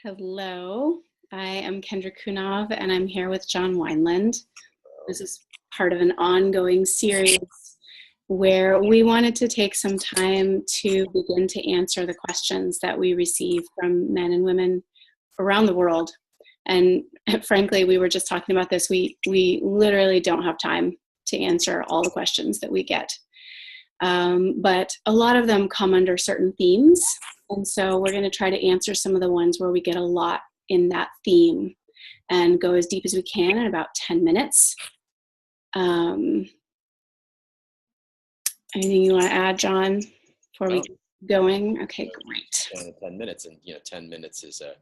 Hello, I am Kendra Cunov and I'm here with John Wineland. This is part of an ongoing series where we wanted to take some time to begin to answer the questions that we receive from men and women around the world. And frankly, we were just talking about this. We literally don't have time to answer all the questions that we get. But a lot of them come under certain themes. And so we're going to try to answer some of the ones where we get a lot in that theme and go as deep as we can in about 10 minutes. Anything you want to add, John, before we get going? Okay, great. 10 minutes, and 10 minutes is a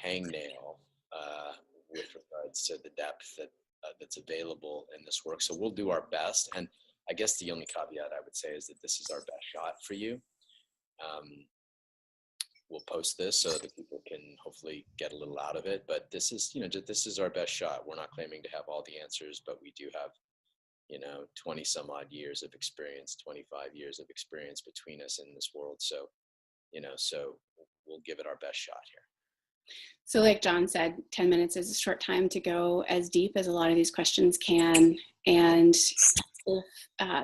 hangnail with regards to the depth that's available in this work. So we'll do our best. And I guess the only caveat I would say is that this is our best shot for you. We'll post this so that people can hopefully get a little out of it. But this is, this is our best shot. We're not claiming to have all the answers, but we do have 20 some odd years of experience, 25 years of experience between us in this world. So, so we'll give it our best shot here. So like John said, 10 minutes is a short time to go as deep as a lot of these questions can. And if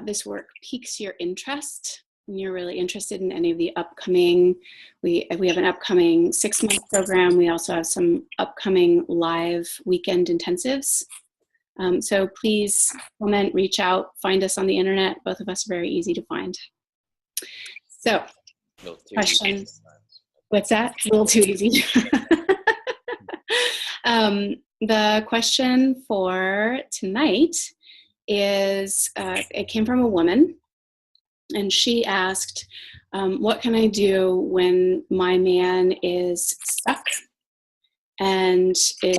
this work piques your interest, and you're really interested in any of the upcoming, we have an upcoming 6-month program. We also have some upcoming live weekend intensives. So please comment, reach out, find us on the internet. Both of us are very easy to find. So, question. What's that? A little too easy. The question for tonight is, it came from a woman, and she asked, what can I do when my man is stuck and it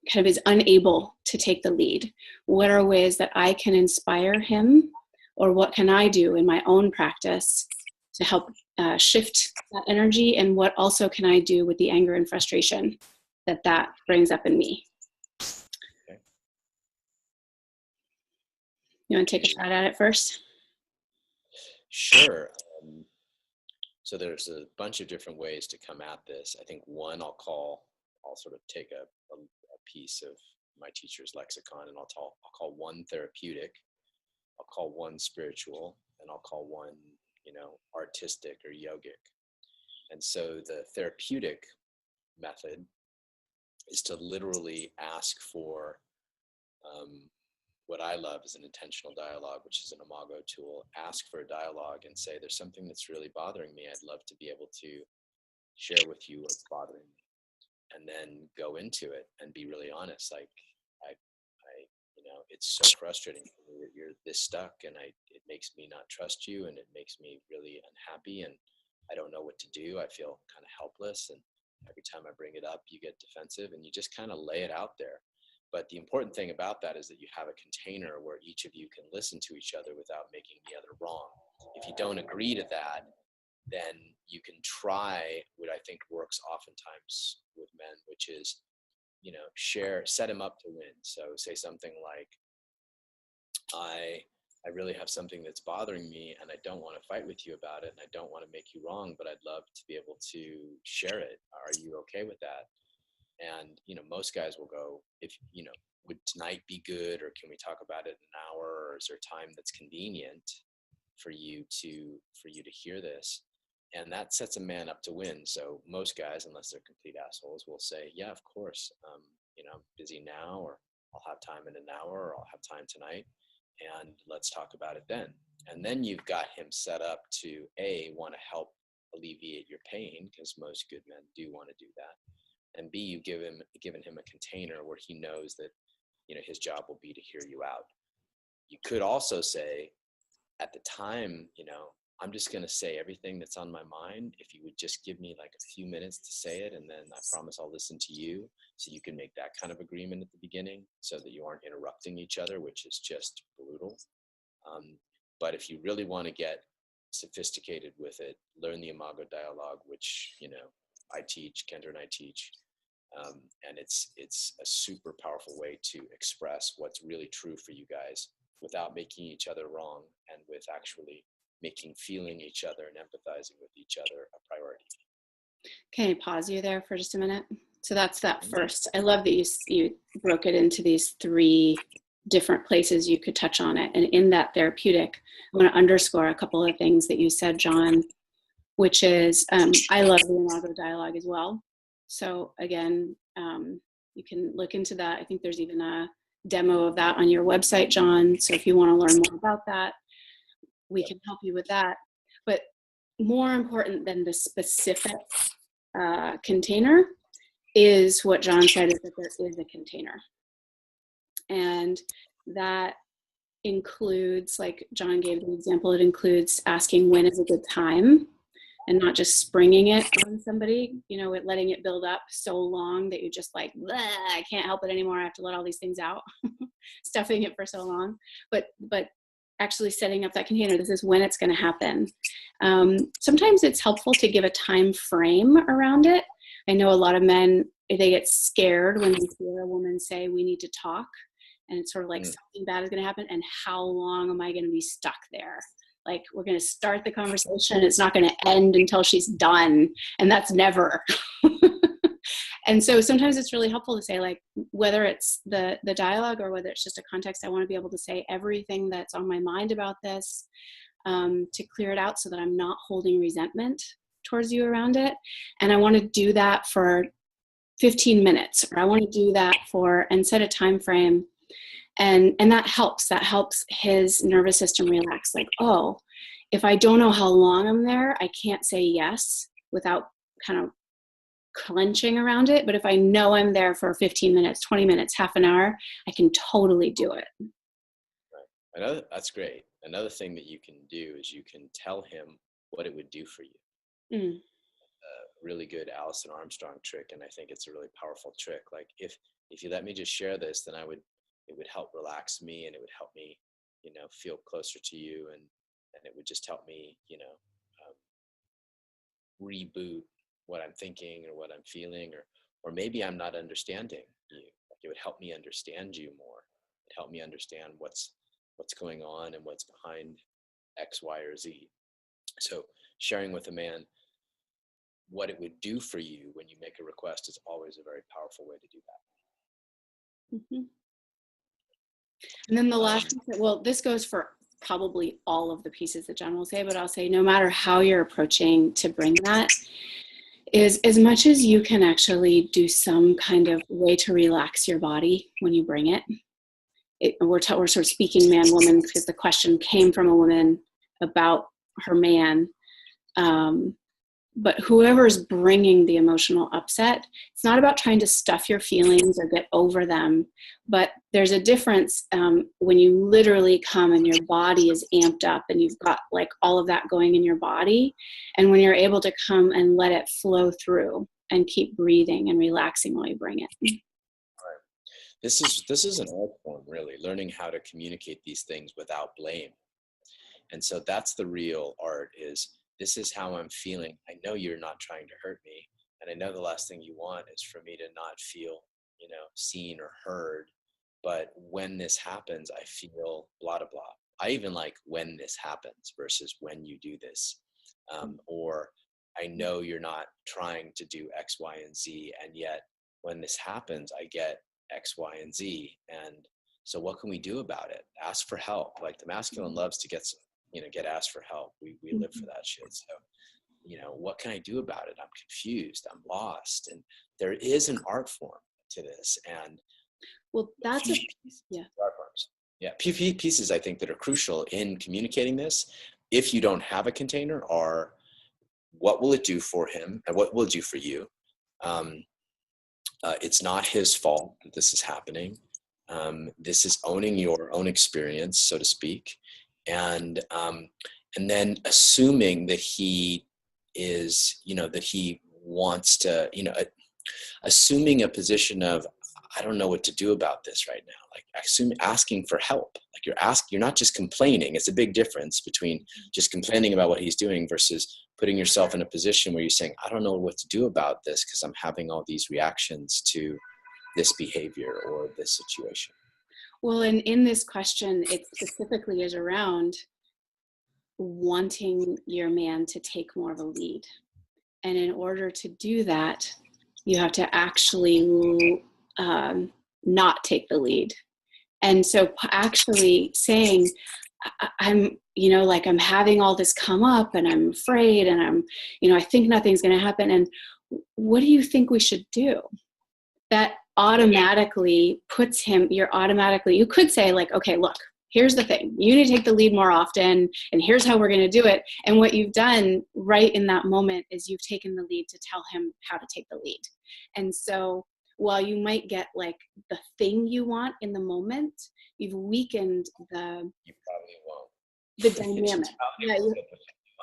kind of is unable to take the lead? What are ways that I can inspire him, or what can I do in my own practice to help shift that energy? And what also can I do with the anger and frustration that brings up in me? Okay. You want to take a shot at it first? Sure. So there's a bunch of different ways to come at this. I think one I'll sort of take a piece of my teacher's lexicon, and I'll call one therapeutic, I'll call one spiritual, and I'll call one, artistic or yogic. And so the therapeutic method is to literally ask for what I love is an intentional dialogue, which is an imago tool. Ask for a dialogue and say, there's something that's really bothering me. I'd love to be able to share with you what's bothering me. And then go into it and be really honest. Like, it's so frustrating for me that you're this stuck, and it makes me not trust you, and it makes me really unhappy, and I don't know what to do. I feel kind of helpless, and every time I bring it up, you get defensive, and you just kind of lay it out there. But the important thing about that is that you have a container where each of you can listen to each other without making the other wrong. If you don't agree to that, then you can try what I think works oftentimes with men, which is, set him up to win. So say something like, I really have something that's bothering me, and I don't want to fight with you about it, and I don't want to make you wrong, but I'd love to be able to share it. Are you okay with that? And, most guys will go, would tonight be good, or can we talk about it in an hour, or is there time that's convenient for you to hear this? And that sets a man up to win. So most guys, unless they're complete assholes, will say, yeah, of course, I'm busy now, or I'll have time in an hour, or I'll have time tonight, and let's talk about it then. And then you've got him set up to want to help alleviate your pain, because most good men do want to do that. And B, you've given him a container where he knows that, his job will be to hear you out. You could also say, at the time, I'm just going to say everything that's on my mind. If you would just give me like a few minutes to say it, and then I promise I'll listen to you. So you can make that kind of agreement at the beginning, so that you aren't interrupting each other, which is just brutal. But if you really want to get sophisticated with it, learn the imago dialogue, which, I teach, Kendra and I teach. And it's a super powerful way to express what's really true for you guys without making each other wrong, and with actually making feeling each other and empathizing with each other a priority. Can I pause you there for just a minute? So that's that first. I love that you broke it into these 3 different places you could touch on it. And in that therapeutic, I want to underscore a couple of things that you said, John, which is I love the imago dialogue as well. So again, you can look into that. I think there's even a demo of that on your website, John. So if you want to learn more about that, we can help you with that. But more important than the specific container is what John said, is that there is a container. And that includes, like John gave the example, it includes asking when is a good time, and not just springing it on somebody, letting it build up so long that you're just like, I can't help it anymore. I have to let all these things out, stuffing it for so long. But actually setting up that container, this is when it's going to happen. Sometimes it's helpful to give a time frame around it. I know a lot of men, they get scared when they hear a woman say, we need to talk. And it's sort of like something bad is going to happen. And how long am I going to be stuck there? Like, we're going to start the conversation. It's not going to end until she's done. And that's never. And so sometimes it's really helpful to say, like, whether it's the dialogue or whether it's just a context, I want to be able to say everything that's on my mind about this, to clear it out so that I'm not holding resentment towards you around it. And I want to do that for 15 minutes, or I want to do that and set a time frame. And that helps his nervous system relax. Like, oh, if I don't know how long I'm there, I can't say yes without kind of clenching around it. But if I know I'm there for 15 minutes, 20 minutes, half an hour, I can totally do it. Right. That's great. Another thing that you can do is you can tell him what it would do for you. A really good Alison Armstrong trick, and I think it's a really powerful trick. Like, if you let me just share this, then it would help relax me, and it would help me, feel closer to you, and it would just help me, reboot what I'm thinking or what I'm feeling, or maybe I'm not understanding you. Like, it would help me understand you more. It help me understand what's going on and what's behind X, Y, or Z. So sharing with a man what it would do for you when you make a request is always a very powerful way to do that. Mm-hmm. And then the last piece, well, this goes for probably all of the pieces that John will say, but I'll say no matter how you're approaching to bring that, is as much as you can actually do some kind of way to relax your body when you bring it. We're sort of speaking man, woman, because the question came from a woman about her man. But whoever's bringing the emotional upset, it's not about trying to stuff your feelings or get over them, but there's a difference when you literally come and your body is amped up and you've got like all of that going in your body, and when you're able to come and let it flow through and keep breathing and relaxing while you bring it. Right. This is an art form, really, learning how to communicate these things without blame. And so that's the real art, is this is how I'm feeling. I know you're not trying to hurt me. And I know the last thing you want is for me to not feel, seen or heard. But when this happens, I feel blah, blah, blah. I even like when this happens versus when you do this. Or I know you're not trying to do X, Y, and Z. And yet when this happens, I get X, Y, and Z. And so what can we do about it? Ask for help. Like, the masculine loves to get asked for help. We live for that shit. So, what can I do about it? I'm confused. I'm lost. And there is an art form to this. And well, that's art forms. Yeah. Pieces I think that are crucial in communicating this, if you don't have a container, are what will it do for him and what will it do for you? It's not his fault that this is happening. This is owning your own experience, so to speak. And then assuming that he is, that he wants to, assuming a position of, I don't know what to do about this right now. Like, asking for help. Like, you're not just complaining. It's a big difference between just complaining about what he's doing versus putting yourself in a position where you're saying, I don't know what to do about this because I'm having all these reactions to this behavior or this situation. Well, and in this question, it specifically is around wanting your man to take more of a lead. And in order to do that, you have to actually not take the lead. And so actually saying, I'm, like I'm having all this come up and I'm afraid and I'm, I think nothing's going to happen. And what do you think we should do? That automatically puts him, you could say like, okay, look, here's the thing. You need to take the lead more often, and here's how we're going to do it. And what you've done right in that moment is you've taken the lead to tell him how to take the lead. And so while you might get like the thing you want in the moment, you've weakened You probably won't. the dynamic.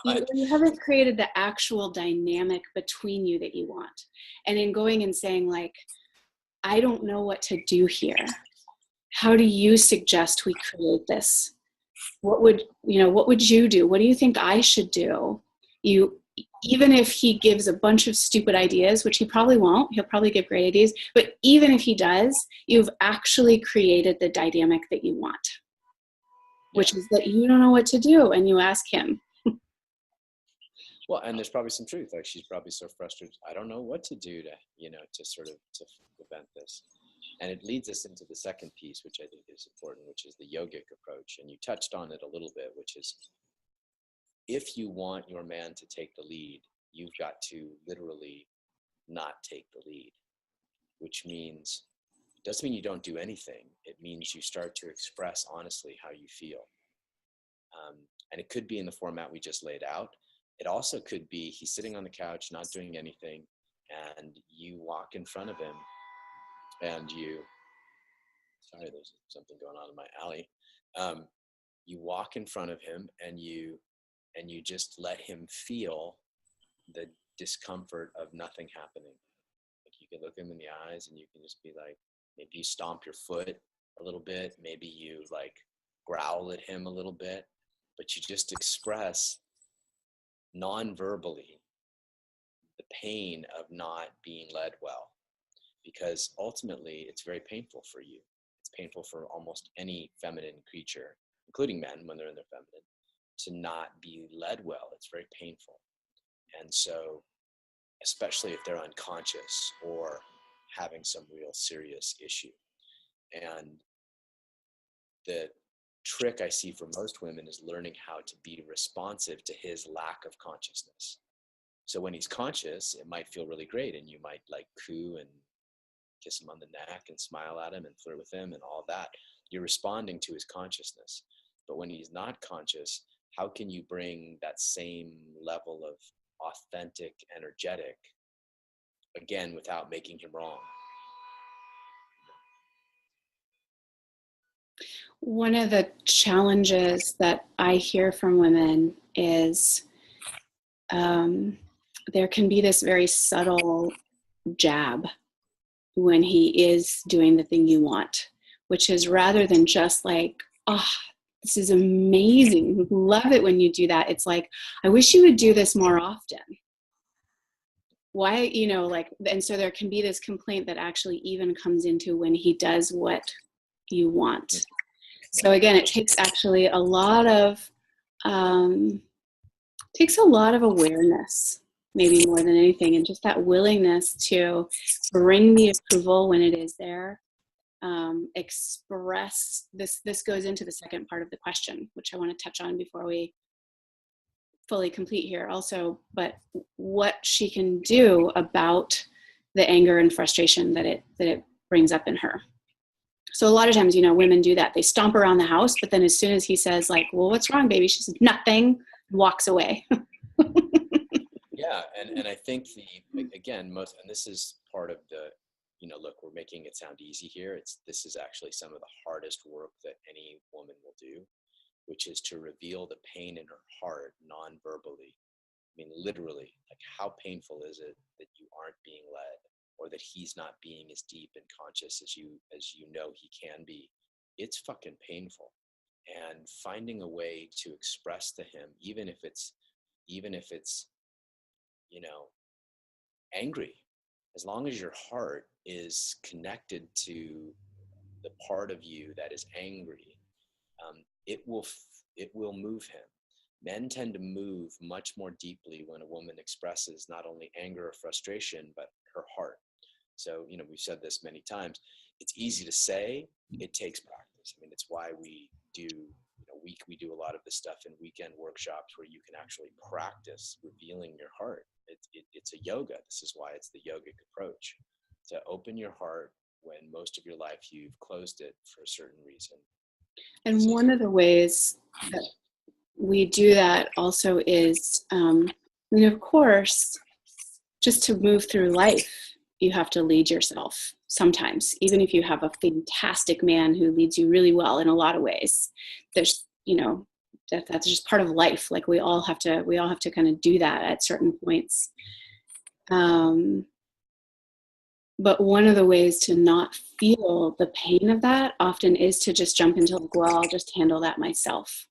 You haven't created the actual dynamic between you that you want. And in going and saying like, I don't know what to do here. How do you suggest we create this? What would you do? What do you think I should do? Even if he gives a bunch of stupid ideas, which he probably won't, he'll probably give great ideas, but even if he does, you've actually created the dynamic that you want, which is that you don't know what to do and you ask him. Well, and there's probably some truth. Like she's probably so frustrated. I don't know what to do to prevent this. And it leads us into the second piece, which I think is important, which is the yogic approach. And you touched on it a little bit, which is if you want your man to take the lead, you've got to literally not take the lead, which means, it doesn't mean you don't do anything. It means you start to express honestly how you feel. And it could be in the format we just laid out. It also could be he's sitting on the couch, not doing anything, and you walk in front of him and sorry, there's something going on in my alley. You walk in front of him and you just let him feel the discomfort of nothing happening. Like you can look him in the eyes and you can just be like, maybe you stomp your foot a little bit, maybe you like growl at him a little bit, but you just express non-verbally the pain of not being led well, because ultimately it's very painful for you. It's painful for almost any feminine creature, including men when they're in their feminine, to not be led well. It's very painful. And so, especially if they're unconscious or having some real serious issue. And the trick I see for most women is learning how to be responsive to his lack of consciousness. So when he's conscious, it might feel really great, and you might like coo and kiss him on the neck and smile at him and flirt with him and all that. You're responding to his consciousness. But when he's not conscious, how can you bring that same level of authentic, energetic, again, without making him wrong? One of the challenges that I hear from women is there can be this very subtle jab when he is doing the thing you want, which is rather than just like, oh, this is amazing, love it when you do that. It's like, I wish you would do this more often. Why, and so there can be this complaint that actually even comes into when he does what you want. So again, it takes actually a lot of awareness, maybe more than anything, and just that willingness to bring the approval when it is there. Express this goes into the second part of the question, which I want to touch on before we fully complete here also, but what she can do about the anger and frustration that it brings up in her. So a lot of times, women do that. They stomp around the house, but then as soon as he says like, well, what's wrong, baby? She says, nothing, and walks away. Yeah. And I think and this is part of the, look, we're making it sound easy here. This is actually some of the hardest work that any woman will do, which is to reveal the pain in her heart non-verbally. I mean, literally, like how painful is it that you aren't being led, or that he's not being as deep and conscious as you know he can be? It's fucking painful. And finding a way to express to him, even if it's angry, as long as your heart is connected to the part of you that is angry, it will move him. Men tend to move much more deeply when a woman expresses not only anger or frustration, but her heart. So, we've said this many times. It's easy to say, it takes practice. I mean, it's why we do, we do a lot of this stuff in weekend workshops where you can actually practice revealing your heart. It's a yoga. This is why it's the yogic approach, to open your heart when most of your life you've closed it for a certain reason. And one of the ways that we do that also is, of course, just to move through life, you have to lead yourself sometimes, even if you have a fantastic man who leads you really well in a lot of ways. There's, that's just part of life. Like we all have to kind of do that at certain points. But one of the ways to not feel the pain of that often is to just jump into like, well, I'll just handle that myself.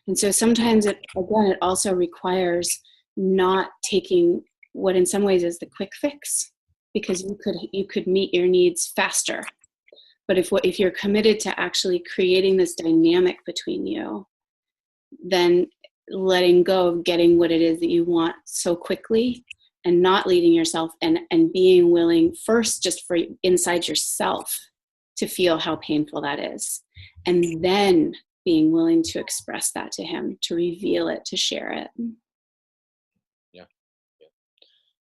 And so sometimes it also requires not taking what in some ways is the quick fix, because you could meet your needs faster. But if you're committed to actually creating this dynamic between you, then letting go of getting what it is that you want so quickly and not leading yourself, and being willing first just for inside yourself to feel how painful that is. And then being willing to express that to him, to reveal it, to share it.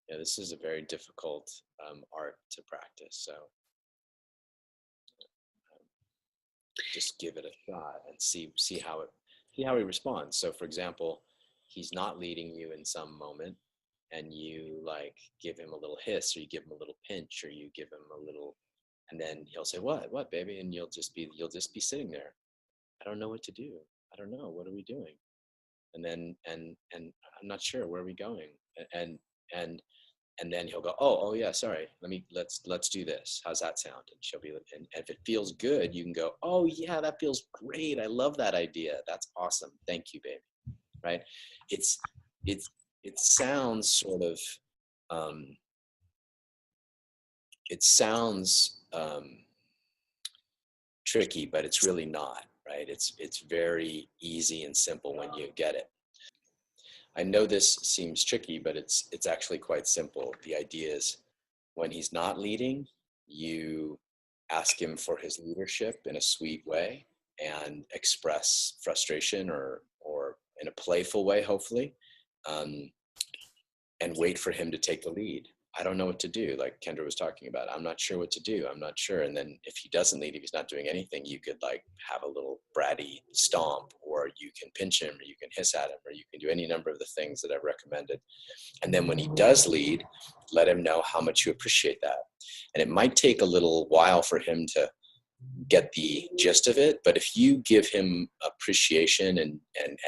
Yeah, this is a very difficult art to practice. So just give it a shot and see how he responds. So for example, he's not leading you in some moment, and you like give him a little hiss, or you give him a little pinch, or you give him a little, and then he'll say, what baby? And you'll just be sitting there. I don't know what to do. I don't know. What are we doing? And then, and I'm not sure, where are we going? And then he'll go, oh yeah, sorry. Let's do this. How's that sound? And she'll be, and if it feels good, you can go, oh yeah, that feels great. I love that idea. That's awesome. Thank you, baby. Right? It sounds sort of, tricky, but it's really not, right? It's very easy and simple when you get it. I know this seems tricky, but it's actually quite simple. The idea is, when he's not leading, you ask him for his leadership in a sweet way and express frustration or in a playful way, hopefully, and wait for him to take the lead. I don't know what to do, like Kendra was talking about. I'm not sure what to do. I'm not sure. And then if he doesn't lead, if he's not doing anything, you could like have a little bratty stomp, or you can pinch him, or you can hiss at him, or you can do any number of the things that I've recommended. And then when he does lead, let him know how much you appreciate that. And it might take a little while for him to get the gist of it, but if you give him appreciation and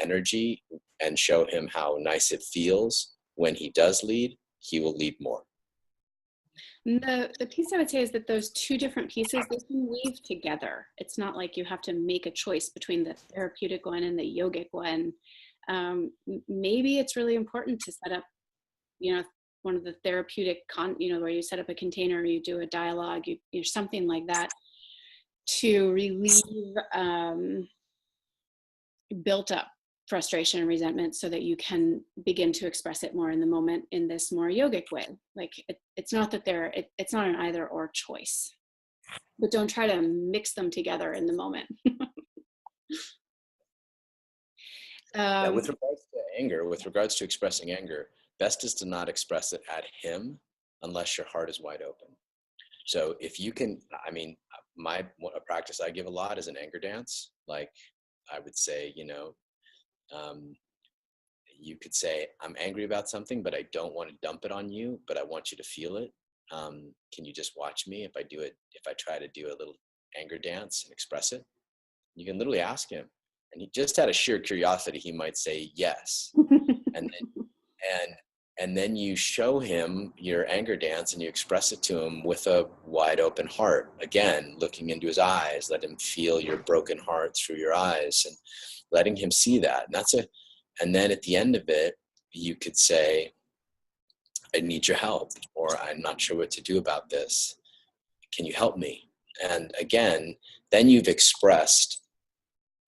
energy and show him how nice it feels when he does lead, he will lead more. The piece I would say is that those two different pieces, they can weave together. It's not like you have to make a choice between the therapeutic one and the yogic one. Maybe it's really important to set up, one of the therapeutic, where you set up a container, you do a dialogue, you something like that, to relieve built up frustration and resentment, so that you can begin to express it more in the moment in this more yogic way. Like it's not that it's not an either or choice, but don't try to mix them together in the moment. With regards to expressing anger, best is to not express it at him unless your heart is wide open. So if you can, a practice I give a lot is an anger dance. Like I would say, you could say, I'm angry about something, but I don't want to dump it on you, but I want you to feel it. Can you just watch me if I try to do a little anger dance and express it? You can literally ask him. And he just out of sheer curiosity, he might say yes. And then you show him your anger dance and you express it to him with a wide open heart. Again, looking into his eyes, let him feel your broken heart through your eyes and letting him see that. And then at the end of it, you could say, I need your help, or I'm not sure what to do about this. Can you help me? And again, then you've expressed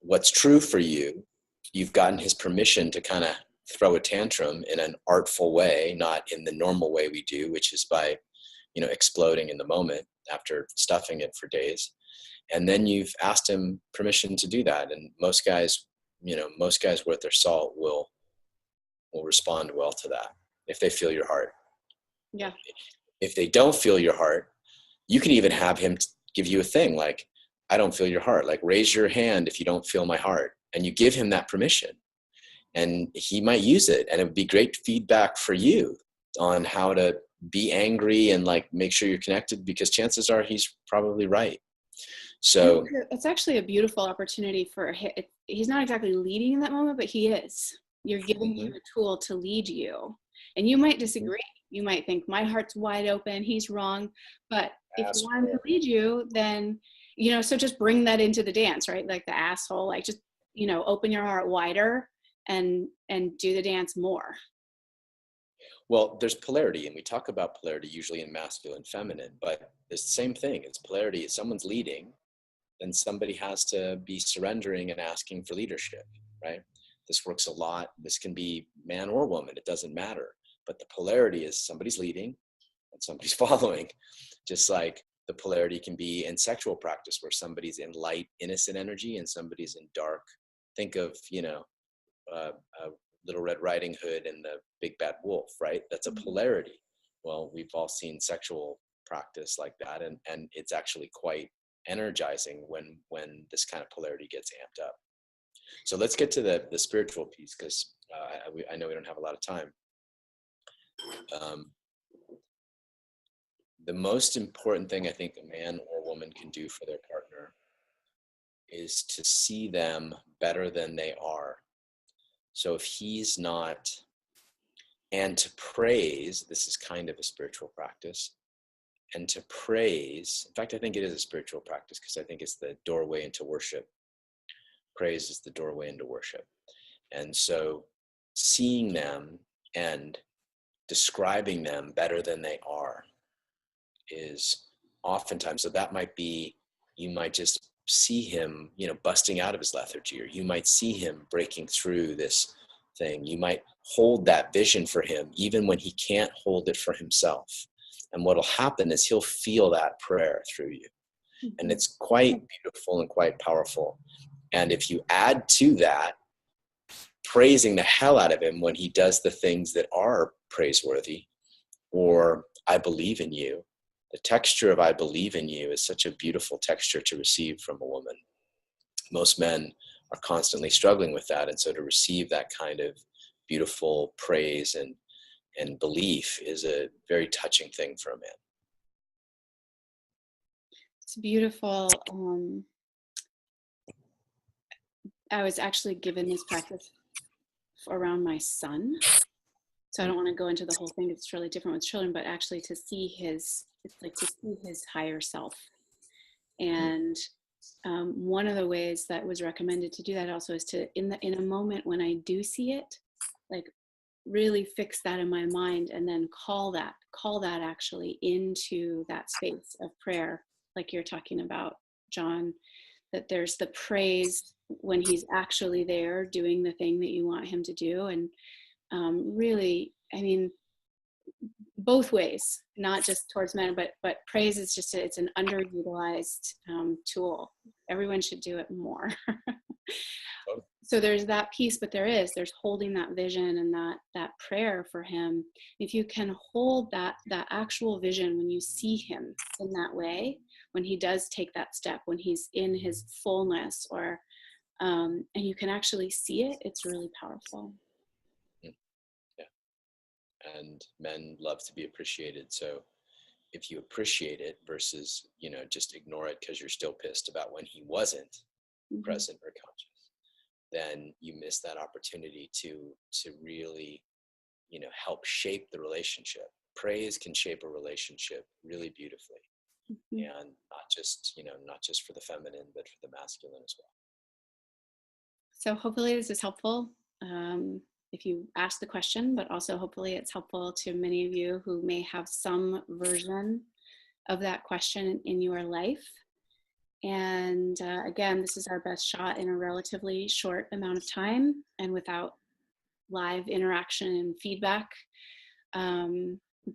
what's true for you you've gotten his permission to kind of throw a tantrum in an artful way, not in the normal way we do, which is by, exploding in the moment after stuffing it for days. And then you've asked him permission to do that. And most guys worth their salt will respond well to that if they feel your heart. Yeah. If they don't feel your heart, you can even have him give you a thing like, I don't feel your heart. Like, raise your hand if you don't feel my heart. And you give him that permission. And he might use it. And it would be great feedback for you on how to be angry and like make sure you're connected, because chances are he's probably right. So it's actually a beautiful opportunity for him. He's not exactly leading in that moment, but he is. You're giving him a tool to lead you. And you might disagree. You might think my heart's wide open, he's wrong. But if you want him to lead you, then, so just bring that into the dance, right? Like the asshole, like just, open your heart wider and do the dance more. Well, there's polarity, and we talk about polarity usually in masculine and feminine, but it's the same thing. It's polarity. If someone's leading, then somebody has to be surrendering and asking for leadership, right? This works a lot. This can be man or woman. It doesn't matter. But the polarity is somebody's leading and somebody's following. Just like the polarity can be in sexual practice, where somebody's in light, innocent energy and somebody's in dark. Think of, Little Red Riding Hood and the Big Bad Wolf, right? That's a polarity. Well, we've all seen sexual practice like that, and it's actually quite energizing when this kind of polarity gets amped up. So let's get to the spiritual piece, because I know we don't have a lot of time. The most important thing I think a man or woman can do for their partner is to see them better than they are. So if he's not, and to praise, this is kind of a spiritual practice, and to praise, in fact, I think it is a spiritual practice, because I think it's the doorway into worship. Praise is the doorway into worship. And so seeing them and describing them better than they are is oftentimes, so that might be, you might just see him, busting out of his lethargy, or you might see him breaking through this thing. You might hold that vision for him, even when he can't hold it for himself. And what'll happen is he'll feel that prayer through you. And it's quite beautiful and quite powerful. And if you add to that, praising the hell out of him when he does the things that are praiseworthy, or I believe in you. The texture of I believe in you is such a beautiful texture to receive from a woman. Most men are constantly struggling with that. And so to receive that kind of beautiful praise and belief is a very touching thing for a man. It's beautiful. I was actually given this practice around my son. So I don't want to go into the whole thing. It's really different with children, but actually to see his higher self. And one of the ways that was recommended to do that also is to, in a moment when I do see it, like really fix that in my mind, and then call that actually into that space of prayer, like you're talking about, John, that there's the praise when he's actually there doing the thing that you want him to do. And really, I mean, both ways, not just towards men, but praise is just, it's an underutilized tool. Everyone should do it more. So there's that piece, but there's holding that vision and that prayer for him. If you can hold that actual vision when you see him in that way, when he does take that step, when he's in his fullness, or and you can actually see it, it's really powerful. And men love to be appreciated. So if you appreciate it versus, just ignore it because you're still pissed about when he wasn't present or conscious, then you miss that opportunity to really, help shape the relationship. Praise can shape a relationship really beautifully. And not just for the feminine, but for the masculine as well. So hopefully this is helpful. If you ask the question, but also hopefully it's helpful to many of you who may have some version of that question in your life. And again, this is our best shot in a relatively short amount of time and without live interaction and feedback.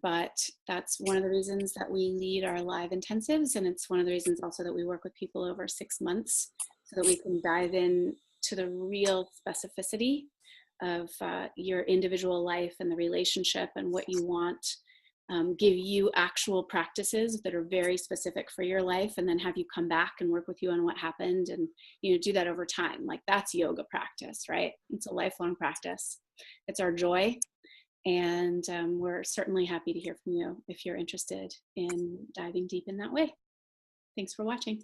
But that's one of the reasons that we lead our live intensives. And it's one of the reasons also that we work with people over 6 months so that we can dive in to the real specificity of your individual life and the relationship and what you want. Give you actual practices that are very specific for your life, and then have you come back and work with you on what happened, and do that over time. Like, that's yoga practice, right? It's a lifelong practice. It's our joy, and we're certainly happy to hear from you if you're interested in diving deep in that way. Thanks for watching.